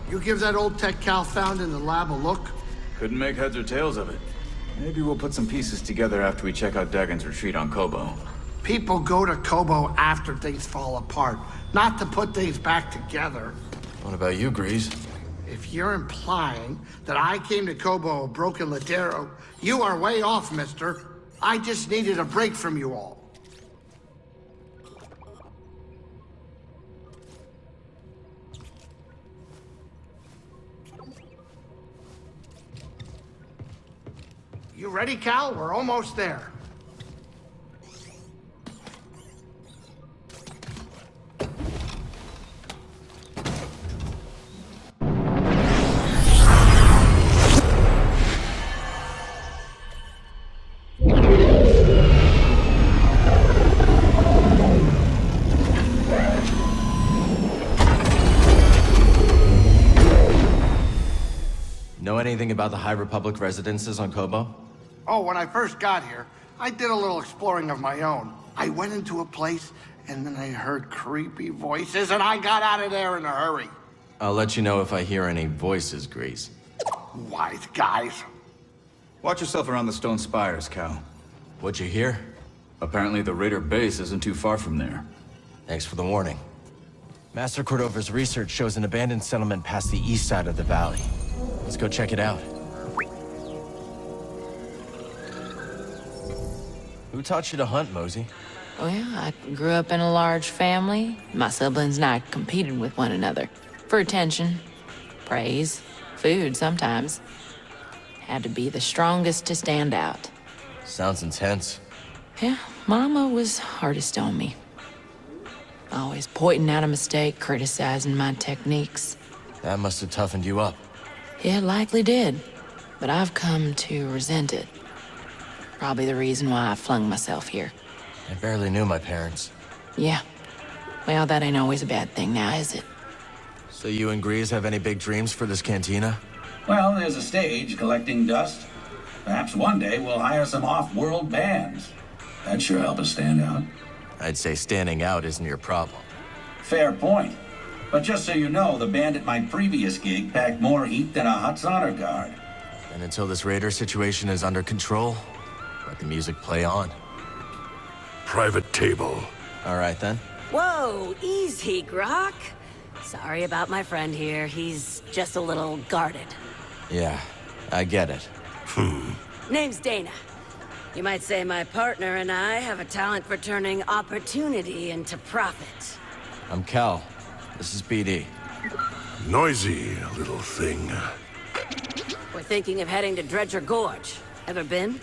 You give that old tech Cal found in the lab a look? Couldn't make heads or tails of it. Maybe we'll put some pieces together after we check out Dagon's retreat on Kobo. People go to Kobo after things fall apart, not to put things back together. What about you, Grease? If you're implying that I came to Kobo a broken Ladero, you are way off, mister. I just needed a break from you all. You ready, Cal? We're almost there. Know anything about the High Republic residences on Kobo? Oh, when I first got here, I did a little exploring of my own. I went into a place, and then I heard creepy voices, and I got out of there in a hurry. I'll let you know if I hear any voices, Grease. Wise guys. Watch yourself around the stone spires, Cal. What'd you hear? Apparently the Raider base isn't too far from there. Thanks for the warning. Master Cordova's research shows an abandoned settlement past the east side of the valley. Let's go check it out. Who taught you to hunt, Mosey? Well, I grew up in a large family. My siblings and I competed with one another. For attention, praise, food sometimes. Had to be the strongest to stand out. Sounds intense. Yeah, Mama was hardest on me. Always pointing out a mistake, criticizing my techniques. That must have toughened you up. It likely did, but I've come to resent it. Probably the reason why I flung myself here. I barely knew my parents. Yeah. Well, that ain't always a bad thing now, is it? So you and Grease have any big dreams for this cantina? Well, there's a stage collecting dust. Perhaps one day we'll hire some off-world bands. That'd sure help us stand out. I'd say standing out isn't your problem. Fair point. But just so you know, the band at my previous gig packed more heat than a Hutt's honor guard. And until this Raider situation is under control, let the music play on. Private table. All right, then. Whoa, easy, Grok. Sorry about my friend here. He's just a little guarded. Yeah, I get it. Name's Dana. You might say my partner and I have a talent for turning opportunity into profit. I'm Cal. This is BD. Noisy little thing. We're thinking of heading to Dredger Gorge. Ever been?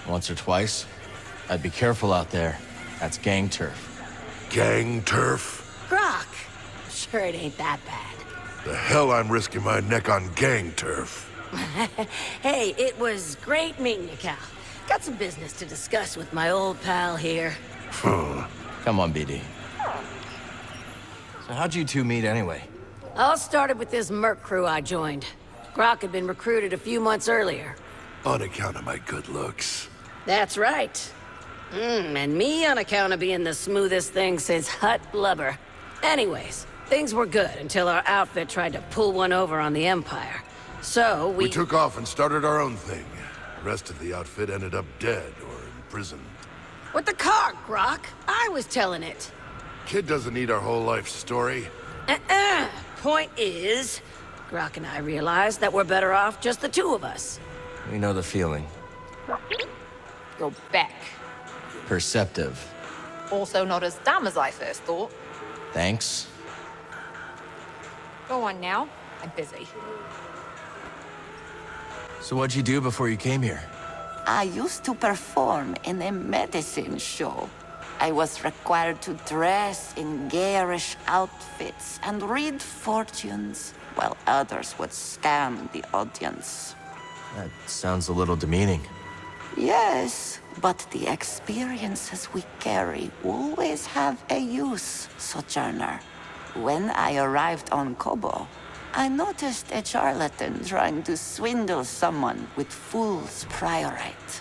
Once or twice. I'd be careful out there. That's gang turf. Gang turf? Grok! Sure it ain't that bad. The hell I'm risking my neck on gang turf. Hey, it was great meeting you, Cal. Got some business to discuss with my old pal here. Come on, BD. So how'd you two meet anyway? All started with this merc crew I joined. Grok had been recruited a few months earlier. On account of my good looks. That's right. And me on account of being the smoothest thing since Hutt blubber. Anyways, things were good until our outfit tried to pull one over on the Empire. So We took off and started our own thing. The rest of the outfit ended up dead or in prison. With the car, Grok. I was telling it. Kid doesn't need our whole life story. Point is, Grok and I realized that we're better off just the two of us. We know the feeling. You're back. Perceptive. Also not as dumb as I first thought. Thanks. Go on now. I'm busy. So what'd you do before you came here? I used to perform in a medicine show. I was required to dress in garish outfits and read fortunes, while others would scam the audience. That sounds a little demeaning. Yes, but the experiences we carry always have a use, Sojourner. When I arrived on Kobo, I noticed a charlatan trying to swindle someone with fool's priorite.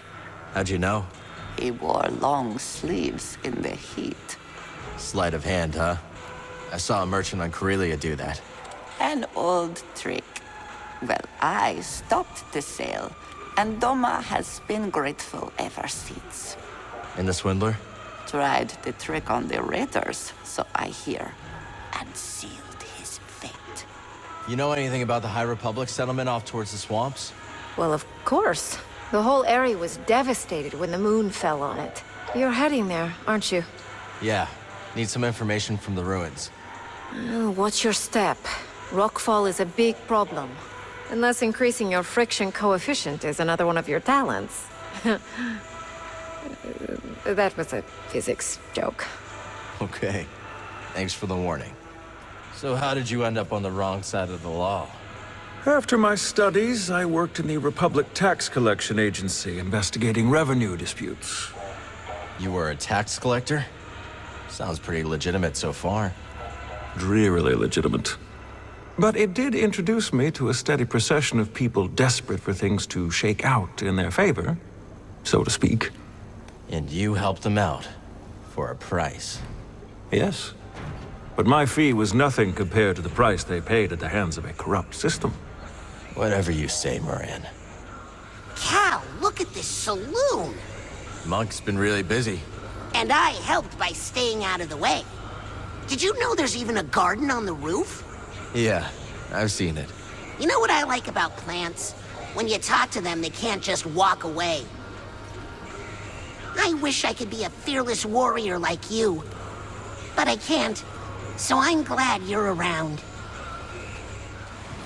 How'd you know? He wore long sleeves in the heat. Sleight of hand, huh? I saw a merchant on Corellia do that. An old trick. Well, I stopped the sale, and Doma has been grateful ever since. And the swindler? Tried the trick on the raiders, so I hear, and sealed his fate. You know anything about the High Republic settlement off towards the swamps? Well, of course. The whole area was devastated when the moon fell on it. You're heading there, aren't you? Yeah. Need some information from the ruins. Watch your step. Rockfall is a big problem. Unless increasing your friction coefficient is another one of your talents. That was a physics joke. Okay. Thanks for the warning. So how did you end up on the wrong side of the law? After my studies, I worked in the Republic Tax Collection Agency, investigating revenue disputes. You were a tax collector? Sounds pretty legitimate so far. Drearily legitimate. But it did introduce me to a steady procession of people desperate for things to shake out in their favor, so to speak. And you helped them out, for a price. Yes. But my fee was nothing compared to the price they paid at the hands of a corrupt system. Whatever you say, Moran. Cal, look at this saloon! Monk's been really busy. And I helped by staying out of the way. Did you know there's even a garden on the roof? Yeah, I've seen it. You know what I like about plants? When you talk to them, they can't just walk away. I wish I could be a fearless warrior like you. But I can't. So I'm glad you're around.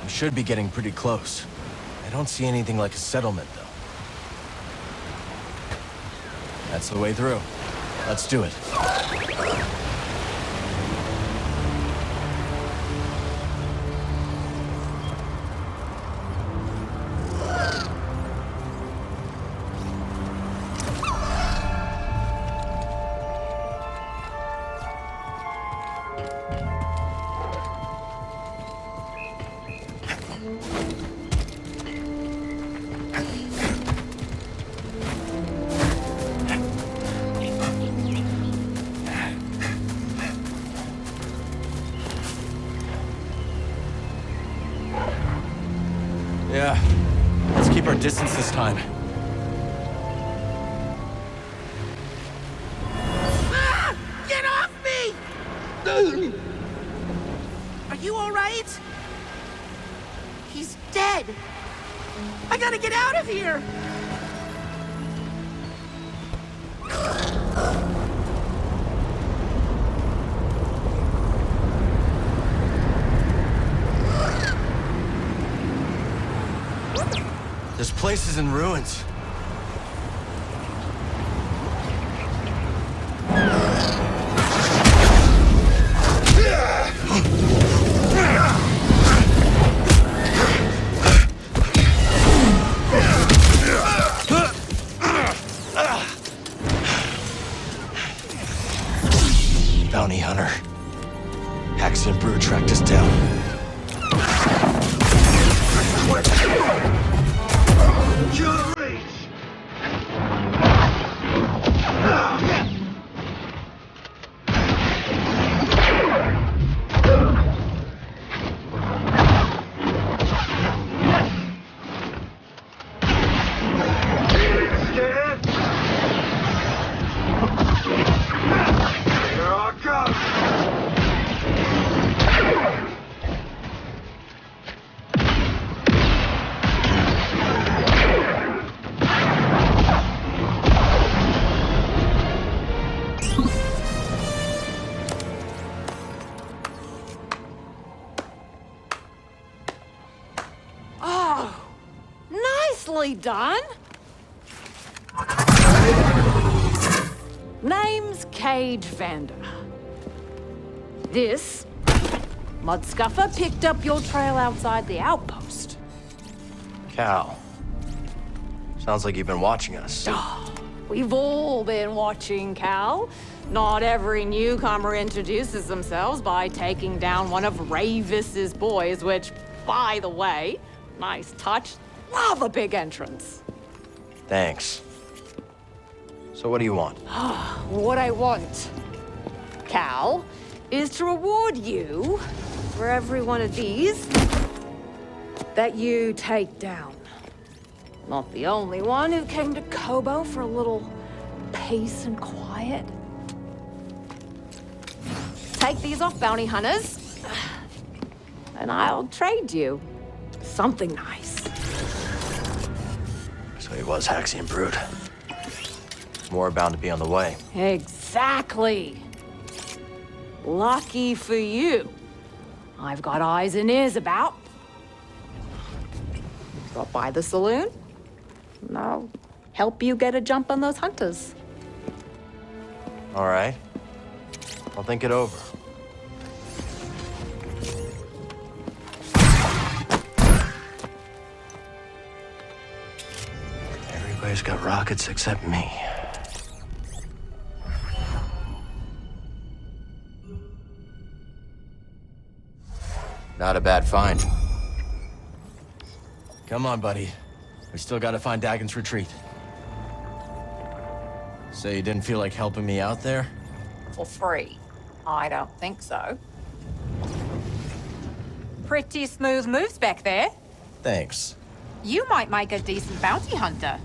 We should be getting pretty close. I don't see anything like a settlement, though. That's the way through. Let's do it. Yeah. Let's keep our distance this time. Ah! Get off me! Are you all right? He's dead. I gotta get out of here! This place is in ruins. Bounty hunter. Axiom Brew tracked us down. Nicely done. Name's Cage Vander. This Mudscuffer picked up your trail outside the outpost. Cal. Sounds like you've been watching us. We've all been watching, Cal. Not every newcomer introduces themselves by taking down one of Ravis's boys, which, by the way, nice touch. Love a big entrance. Thanks. So what do you want? What I want, Cal, is to reward you for every one of these that you take down. Not the only one who came to Kobo for a little peace and quiet. Take these off, bounty hunters, and I'll trade you something nice. So he was Haxian Brood. More bound to be on the way. Exactly. Lucky for you. I've got eyes and ears about. Drop by the saloon, and I'll help you get a jump on those hunters. All right. I'll think it over. Everybody's got rockets except me. Not a bad find. Come on, buddy. We still gotta find Dagon's retreat. So you didn't feel like helping me out there? For free? I don't think so. Pretty smooth moves back there. Thanks. You might make a decent bounty hunter.